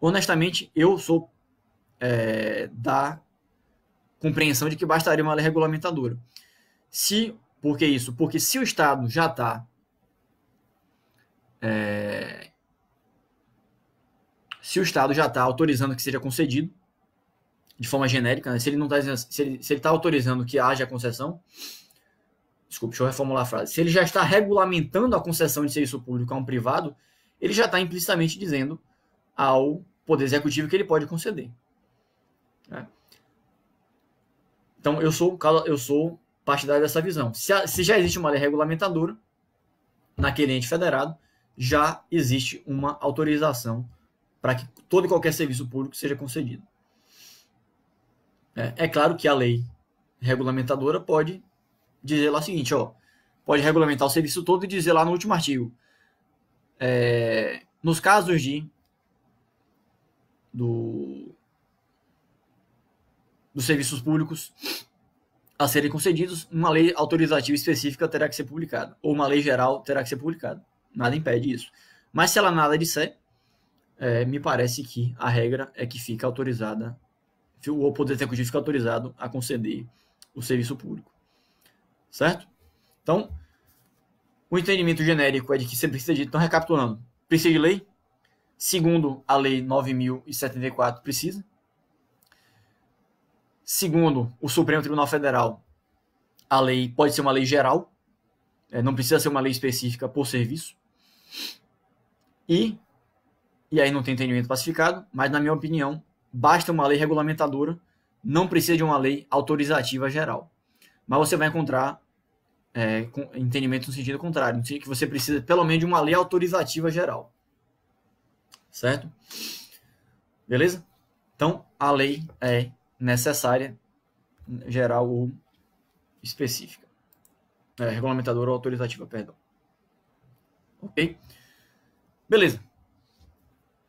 Honestamente, eu sou da compreensão de que bastaria uma lei regulamentadora. Por que isso? Porque se o Estado já está autorizando que seja concedido de forma genérica, né? Se ele não está se ele está autorizando que haja concessão, desculpe, deixa eu reformular a frase. Se ele já está regulamentando a concessão de serviço público a um privado, ele já está implicitamente dizendo ao Poder Executivo que ele pode conceder. Né? Então, eu sou partidário dessa visão. Se já existe uma lei regulamentadora, naquele ente federado, já existe uma autorização para que todo e qualquer serviço público seja concedido. É claro que a lei regulamentadora pode dizer lá o seguinte, pode regulamentar o serviço todo e dizer lá no último artigo, nos casos dos serviços públicos a serem concedidos, uma lei autorizativa específica terá que ser publicada, ou uma lei geral terá que ser publicada. Nada impede isso. Mas se ela nada disser, me parece que a regra é que fica autorizada, o Poder Executivo fica autorizado a conceder o serviço público. Certo? Então, o entendimento genérico é de que você precisa de... Então, recapitulando. Precisa de lei. Segundo a Lei 9.074, precisa. Segundo o Supremo Tribunal Federal, a lei pode ser uma lei geral. Não precisa ser uma lei específica por serviço. E aí não tem entendimento pacificado, mas, na minha opinião, basta uma lei regulamentadora, não precisa de uma lei autorizativa geral. Mas você vai encontrar entendimento no sentido contrário, no sentido que você precisa pelo menos de uma lei autorizativa geral. Certo? Beleza? Então, a lei é necessária, geral ou específica. Regulamentadora ou autorizativa, perdão. Ok? Beleza.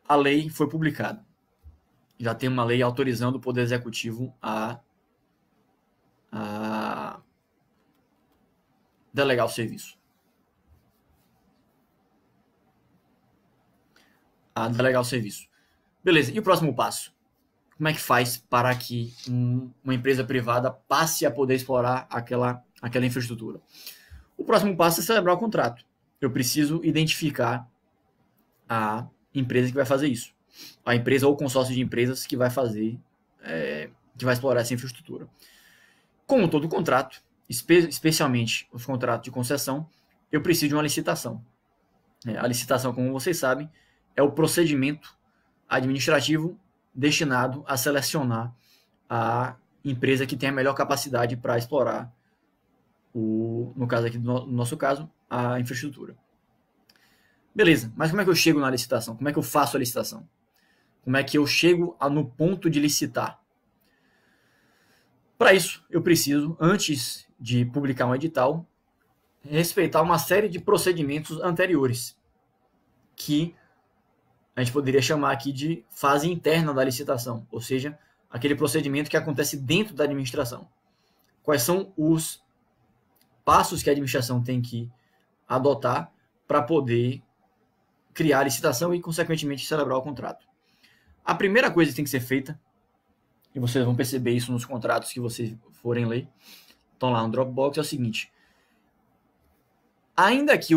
A lei foi publicada. Já tem uma lei autorizando o Poder Executivo a delegar o serviço. Beleza, e o próximo passo? Como é que faz para que uma empresa privada passe a poder explorar aquela infraestrutura? O próximo passo é celebrar o contrato. Eu preciso identificar a empresa que vai fazer isso. A empresa ou consórcio de empresas que vai fazer, que vai explorar essa infraestrutura. Como todo contrato, especialmente os contratos de concessão, eu preciso de uma licitação. A licitação, como vocês sabem, é o procedimento administrativo destinado a selecionar a empresa que tem a melhor capacidade para explorar, no caso aqui, no nosso caso, a infraestrutura. Beleza, mas como é que eu chego na licitação? Como é que eu faço a licitação? Como é que eu chego no ponto de licitar? Para isso, eu preciso, antes de publicar um edital, respeitar uma série de procedimentos anteriores, que a gente poderia chamar aqui de fase interna da licitação, ou seja, aquele procedimento que acontece dentro da administração. Quais são os passos que a administração tem que adotar para poder criar a licitação e, consequentemente, celebrar o contrato? A primeira coisa que tem que ser feita e vocês vão perceber isso nos contratos que vocês forem ler, estão lá no Dropbox, é o seguinte: ainda que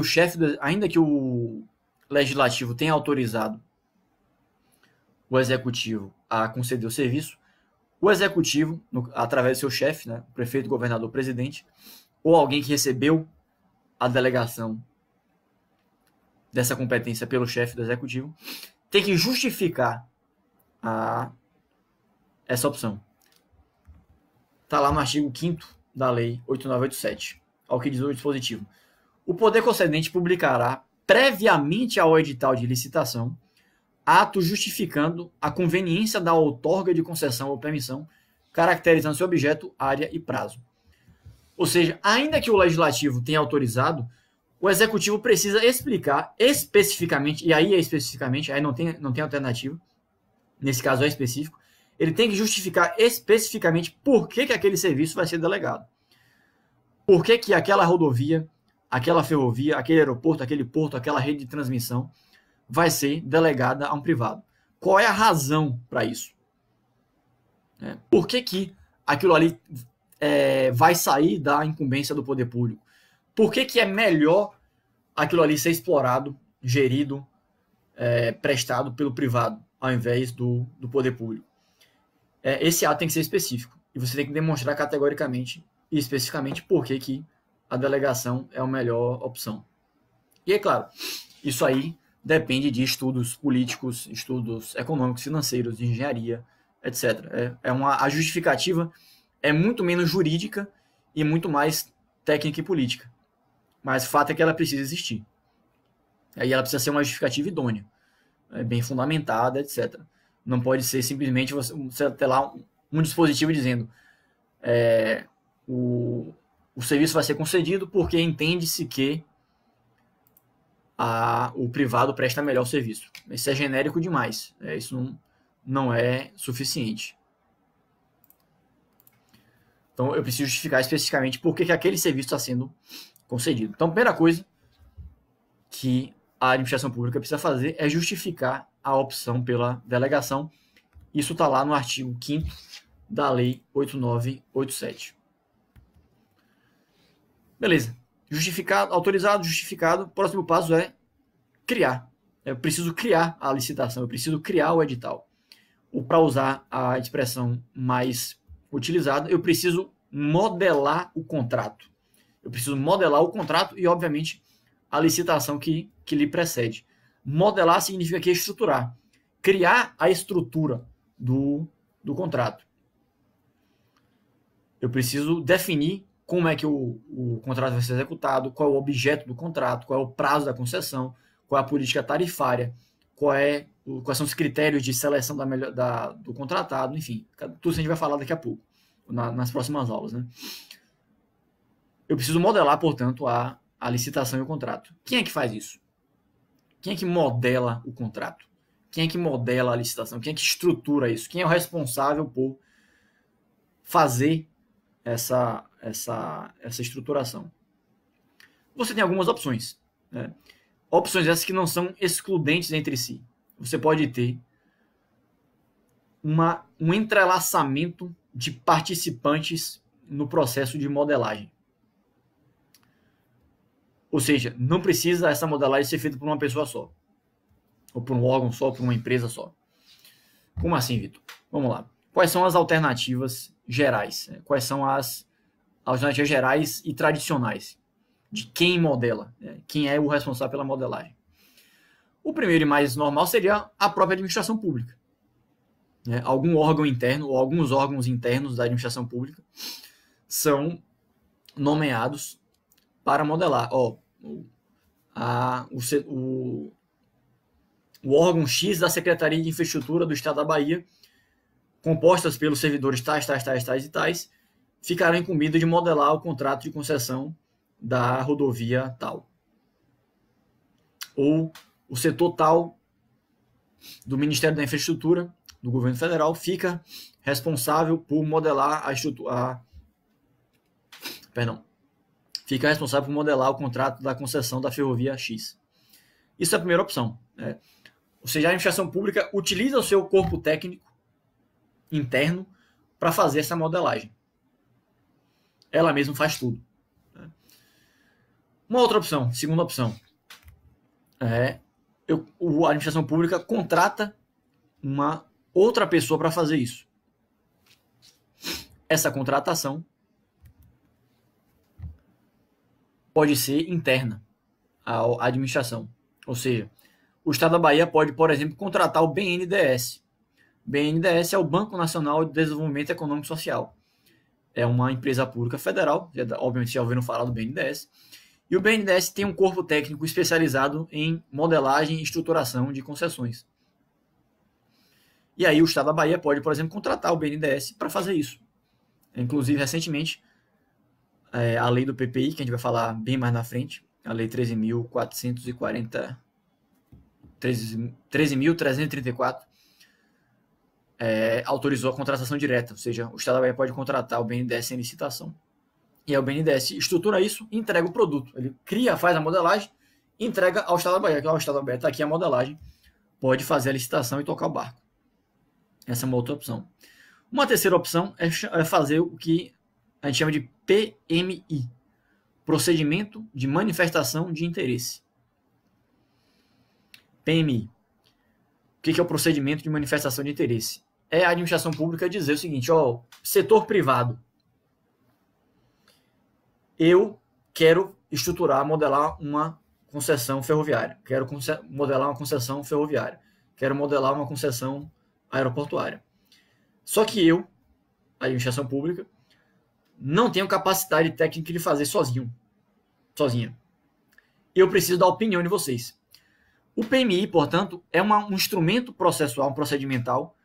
o legislativo tenha autorizado o executivo a conceder o serviço, o executivo, através do seu chefe, né, prefeito, governador, presidente, ou alguém que recebeu a delegação dessa competência pelo chefe do executivo, tem que justificar essa opção. Está lá no artigo 5º da Lei 8987, ao que diz o dispositivo. O poder concedente publicará, previamente ao edital de licitação, ato justificando a conveniência da outorga de concessão ou permissão, caracterizando seu objeto, área e prazo. Ou seja, ainda que o legislativo tenha autorizado, o executivo precisa explicar especificamente, e aí é especificamente, aí não tem alternativa, nesse caso é específico, ele tem que justificar especificamente por que aquele serviço vai ser delegado. Por que aquela rodovia, aquela ferrovia, aquele aeroporto, aquele porto, aquela rede de transmissão vai ser delegada a um privado. Qual é a razão para isso? Por que aquilo ali vai sair da incumbência do poder público? Por que é melhor aquilo ali ser explorado, gerido, prestado pelo privado, ao invés do poder público? Esse ato tem que ser específico. E você tem que demonstrar categoricamente e especificamente por que a delegação é a melhor opção. E é claro, isso aí depende de estudos políticos, estudos econômicos, financeiros, de engenharia, etc. A justificativa é muito menos jurídica e muito mais técnica e política. Mas o fato é que ela precisa existir. Aí ela precisa ser uma justificativa idônea, bem fundamentada, etc. Não pode ser simplesmente você ter lá um dispositivo dizendo o serviço vai ser concedido porque entende-se que o privado presta melhor serviço. Isso é genérico demais. Isso não é suficiente. Então, eu preciso justificar especificamente por que aquele serviço está sendo concedido. Então, a primeira coisa que a administração pública precisa fazer é justificar a opção pela delegação. Isso está lá no artigo 5º da Lei 8987. Beleza. Justificado, autorizado, justificado. O próximo passo é criar. Eu preciso criar a licitação, eu preciso criar o edital. Ou, para usar a expressão mais utilizada, eu preciso modelar o contrato. Eu preciso modelar o contrato e, obviamente, a licitação que lhe precede. Modelar significa que estruturar. Criar a estrutura do contrato. Eu preciso definir como é que o contrato vai ser executado, qual é o objeto do contrato, qual é o prazo da concessão, qual é a política tarifária, quais são os critérios de seleção do contratado, enfim, tudo isso a gente vai falar daqui a pouco, nas próximas aulas, né? Eu preciso modelar, portanto, a licitação e o contrato. Quem é que faz isso? Quem é que modela o contrato? Quem é que modela a licitação? Quem é que estrutura isso? Quem é o responsável por fazer essa estruturação? Você tem algumas opções, né? Opções essas que não são excludentes entre si. Você pode ter um entrelaçamento de participantes no processo de modelagem. Ou seja, não precisa essa modelagem ser feita por uma pessoa só, ou por um órgão só, ou por uma empresa só. Como assim, Vitor? Vamos lá. Quais são as alternativas gerais? Quais são as alternativas gerais e tradicionais de quem modela? Quem é o responsável pela modelagem? O primeiro e mais normal seria a própria administração pública. Algum órgão interno ou alguns órgãos internos da administração pública são nomeados para modelar. O órgão X da Secretaria de Infraestrutura do Estado da Bahia, compostas pelos servidores tais e tais, ficarão incumbidos de modelar o contrato de concessão da rodovia tal. Ou o setor tal do Ministério da Infraestrutura, do governo federal, fica responsável por modelar fica responsável por modelar o contrato da concessão da ferrovia X. Isso é a primeira opção. Ou seja, a administração pública utiliza o seu corpo técnico interno para fazer essa modelagem. Ela mesma faz tudo. Uma outra opção, segunda opção, a administração pública contrata uma outra pessoa para fazer isso. Essa contratação pode ser interna à administração. Ou seja, o Estado da Bahia pode, por exemplo, contratar o BNDES. O BNDES é o Banco Nacional de Desenvolvimento Econômico e Social. É uma empresa pública federal, obviamente já ouviram falar do BNDES. E o BNDES tem um corpo técnico especializado em modelagem e estruturação de concessões. E aí o Estado da Bahia pode, por exemplo, contratar o BNDES para fazer isso. Inclusive, recentemente, a lei do PPI, que a gente vai falar bem mais na frente, a lei 13.334, autorizou a contratação direta, ou seja, o Estado da Bahia pode contratar o BNDES sem licitação. E aí o BNDES estrutura isso e entrega o produto. Ele cria, faz a modelagem, entrega ao Estado da Bahia. O Estado da Bahia está aqui a modelagem, pode fazer a licitação e tocar o barco. Essa é uma outra opção. Uma terceira opção é fazer o que a gente chama de PMI, Procedimento de Manifestação de Interesse. PMI. O que é o procedimento de manifestação de interesse? É a administração pública dizer o seguinte, setor privado, eu quero estruturar, modelar uma concessão ferroviária, quero modelar uma concessão ferroviária, quero modelar uma concessão aeroportuária. Só que eu, a administração pública, não tenho capacidade técnica de fazer sozinha. Eu preciso da opinião de vocês. O PMI, portanto, é um instrumento processual, um procedimental,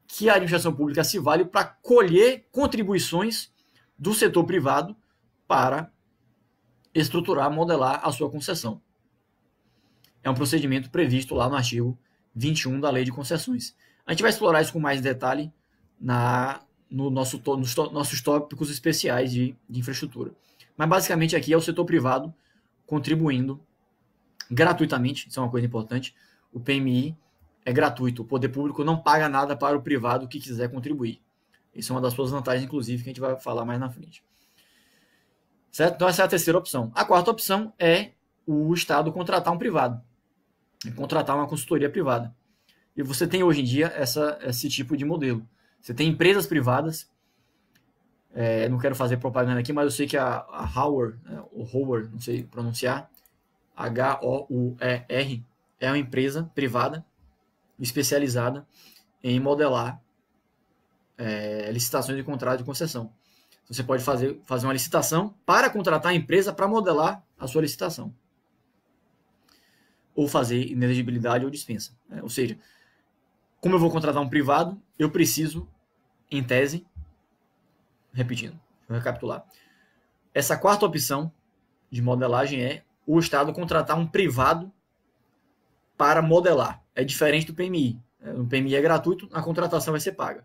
que a administração pública se vale para colher contribuições do setor privado para estruturar, modelar a sua concessão. É um procedimento previsto lá no artigo 21 da Lei de Concessões. A gente vai explorar isso com mais detalhe nos nossos tópicos especiais de infraestrutura. Mas basicamente aqui é o setor privado contribuindo gratuitamente, isso é uma coisa importante. O PMI é gratuito, o poder público não paga nada para o privado que quiser contribuir. Isso é uma das suas vantagens, inclusive, que a gente vai falar mais na frente. Certo? Então essa é a terceira opção. A quarta opção é o Estado contratar um privado, contratar uma consultoria privada. E você tem hoje em dia esse tipo de modelo. Você tem empresas privadas, não quero fazer propaganda aqui, mas eu sei que a Howard, não sei pronunciar, HOUER, é uma empresa privada especializada em modelar licitações de contrato de concessão. Você pode fazer uma licitação para contratar a empresa para modelar a sua licitação. Ou fazer inelegibilidade ou dispensa. Ou seja, como eu vou contratar um privado, eu preciso, em tese, repetindo, vou recapitular. Essa quarta opção de modelagem é o Estado contratar um privado para modelar. É diferente do PMI. O PMI é gratuito, a contratação vai ser paga.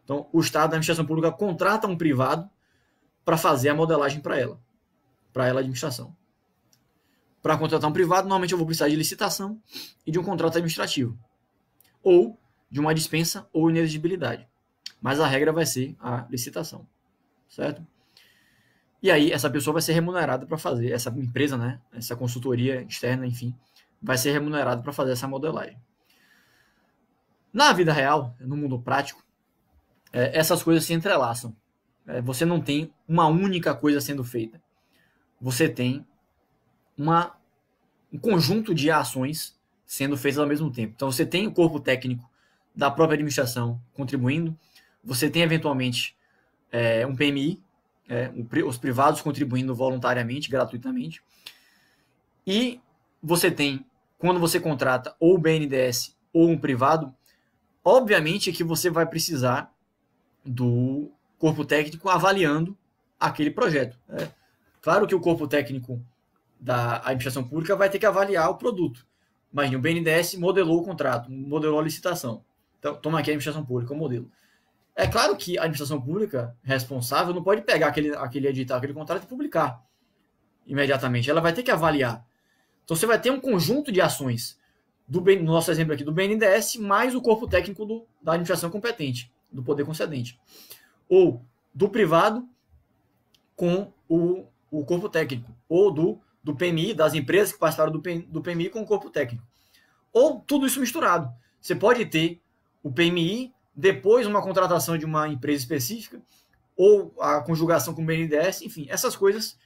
Então, o Estado, a administração pública, contrata um privado para fazer a modelagem para ela, a administração. Para contratar um privado, normalmente eu vou precisar de licitação e de um contrato administrativo. Ou de uma dispensa ou inelegibilidade. Mas a regra vai ser a licitação. Certo? E aí, essa pessoa vai ser remunerada para fazer, essa empresa, né? Essa consultoria externa, enfim, vai ser remunerada para fazer essa modelagem. Na vida real, no mundo prático, essas coisas se entrelaçam. Você não tem uma única coisa sendo feita. Você tem um conjunto de ações sendo feitas ao mesmo tempo. Então, você tem o corpo técnico da própria administração contribuindo, você tem, eventualmente, um PMI, os privados contribuindo voluntariamente, gratuitamente, e você tem, quando você contrata ou o BNDES ou um privado, obviamente que você vai precisar do corpo técnico avaliando aquele projeto. Claro que o corpo técnico da administração pública vai ter que avaliar o produto. Mas o BNDES modelou o contrato, modelou a licitação. Então, toma aqui a administração pública, o modelo. É claro que a administração pública responsável não pode pegar aquele edital, aquele contrato e publicar imediatamente. Ela vai ter que avaliar. Então, você vai ter um conjunto de ações, no nosso exemplo aqui, do BNDES, mais o corpo técnico da administração competente, do poder concedente. ou do privado com o corpo técnico, ou do PMI, das empresas que participaram do PMI com o corpo técnico. Ou tudo isso misturado. Você pode ter o PMI, depois uma contratação de uma empresa específica, ou a conjugação com o BNDES, enfim, essas coisas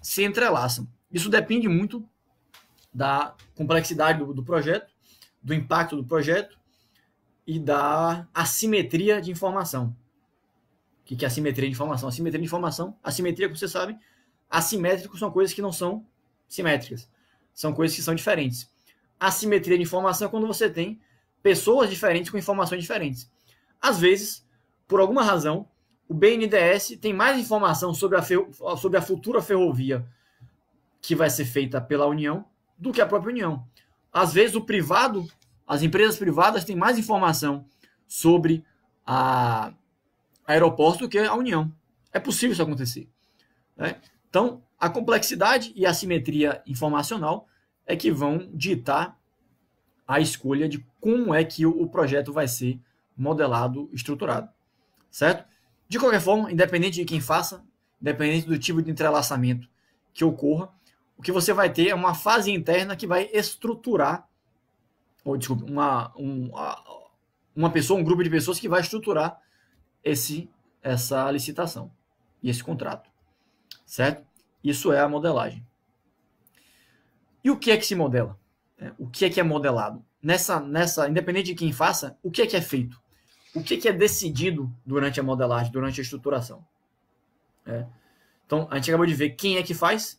se entrelaçam. Isso depende muito da complexidade do projeto, do impacto do projeto e da assimetria de informação. O que é assimetria de informação? Assimetria, como vocês sabem, assimétricos são coisas que não são simétricas. São coisas que são diferentes. Assimetria de informação é quando você tem pessoas diferentes com informações diferentes. Às vezes, por alguma razão, o BNDES tem mais informação sobre a futura ferrovia que vai ser feita pela União do que a própria União. Às vezes, o privado, as empresas privadas têm mais informação sobre a aeroporto do que a União. É possível isso acontecer. Né? Então, a complexidade e a assimetria informacional é que vão ditar a escolha de como é que o projeto vai ser modelado, estruturado. Certo? De qualquer forma, independente de quem faça, independente do tipo de entrelaçamento que ocorra, o que você vai ter é uma fase interna que vai estruturar, uma pessoa, um grupo de pessoas que vai estruturar essa licitação e esse contrato. Certo? Isso é a modelagem. E o que é que se modela? O que é modelado? Independente de quem faça, o que é feito? O que é decidido durante a modelagem, durante a estruturação? Então, a gente acabou de ver quem é que faz,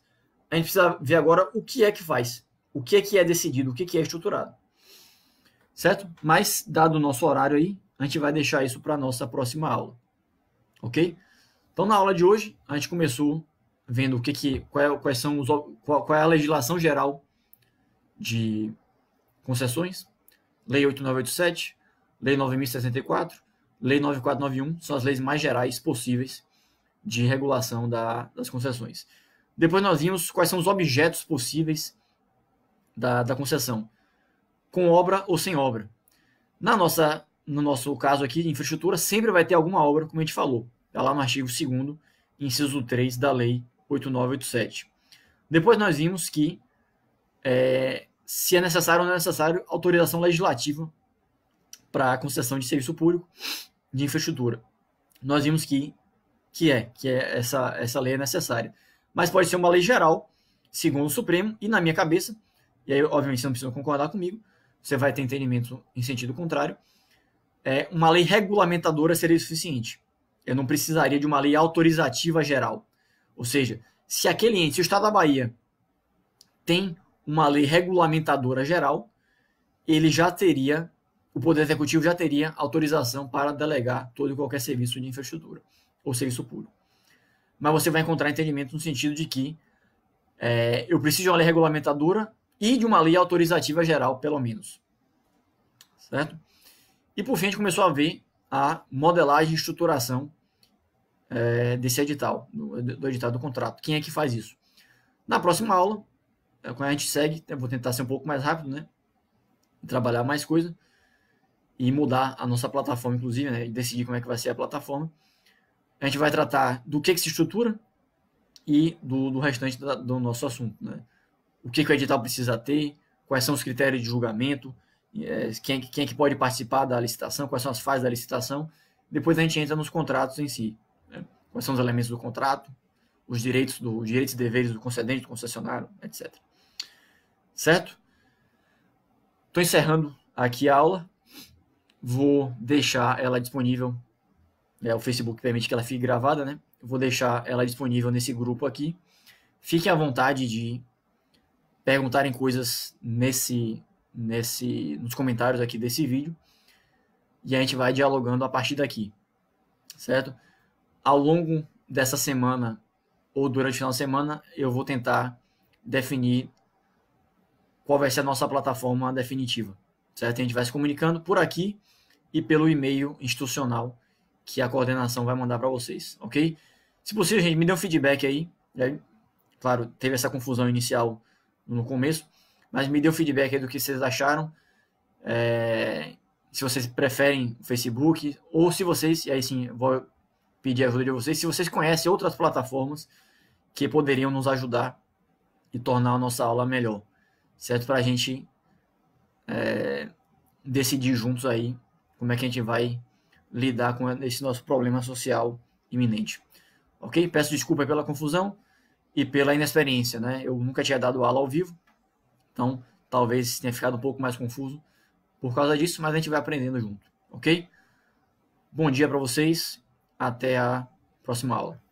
a gente precisa ver agora o que é que faz, o que é decidido, o que é estruturado. Certo? Mas, dado o nosso horário aí, a gente vai deixar isso para a nossa próxima aula. Ok? Então, na aula de hoje, a gente começou vendo qual é a legislação geral de concessões, Lei 8987, Lei 9.064, Lei 9491, são as leis mais gerais possíveis de regulação das concessões. Depois nós vimos quais são os objetos possíveis da concessão, com obra ou sem obra. No nosso caso aqui de infraestrutura, sempre vai ter alguma obra, como a gente falou. Está lá no artigo 2º, inciso 3 da Lei 8987. Depois nós vimos que se é necessário ou não é necessário autorização legislativa para a concessão de serviço público de infraestrutura. Nós vimos que essa lei é necessária. Mas pode ser uma lei geral, segundo o Supremo, e na minha cabeça, e aí obviamente você não precisa concordar comigo, você vai ter entendimento em sentido contrário, uma lei regulamentadora seria suficiente. Eu não precisaria de uma lei autorizativa geral. Ou seja, se o Estado da Bahia tem uma lei regulamentadora geral, o Poder Executivo já teria autorização para delegar todo e qualquer serviço de infraestrutura ou serviço público. Mas você vai encontrar entendimento no sentido de que eu preciso de uma lei regulamentadora e de uma lei autorizativa geral, pelo menos. Certo? E por fim, a gente começou a ver a modelagem e estruturação desse edital, do edital do contrato. Quem é que faz isso? Na próxima aula, quando a gente segue, eu vou tentar ser um pouco mais rápido, né? Trabalhar mais coisa e mudar a nossa plataforma, inclusive, né? E decidir como é que vai ser a plataforma. A gente vai tratar do que se estrutura e do restante do nosso assunto, né? O que o edital precisa ter, quais são os critérios de julgamento, quem é que pode participar da licitação, quais são as fases da licitação. Depois a gente entra nos contratos em si, né? Quais são os elementos do contrato, os direitos e deveres do concedente, do concessionário, etc. Certo? Estou encerrando aqui a aula. Vou deixar ela disponível. O Facebook permite que ela fique gravada, né? Eu vou deixar ela disponível nesse grupo aqui. Fiquem à vontade de perguntarem coisas nos comentários aqui desse vídeo. E a gente vai dialogando a partir daqui. Certo? Ao longo dessa semana ou durante o final de semana, eu vou tentar definir qual vai ser a nossa plataforma definitiva. Certo? A gente vai se comunicando por aqui e pelo e-mail institucional que a coordenação vai mandar para vocês, ok? Se possível, gente, me dê um feedback aí. Claro, teve essa confusão inicial no começo, mas me dê um feedback aí do que vocês acharam. Se vocês preferem o Facebook, ou se vocês, e aí sim, vou pedir a ajuda de vocês. Se vocês conhecem outras plataformas que poderiam nos ajudar e tornar a nossa aula melhor, certo? Para a gente decidir juntos aí como é que a gente vai lidar com esse nosso problema social iminente. Ok? Peço desculpa pela confusão e pela inexperiência, né? Eu nunca tinha dado aula ao vivo, então talvez tenha ficado um pouco mais confuso por causa disso, mas a gente vai aprendendo junto, ok? Bom dia para vocês, até a próxima aula.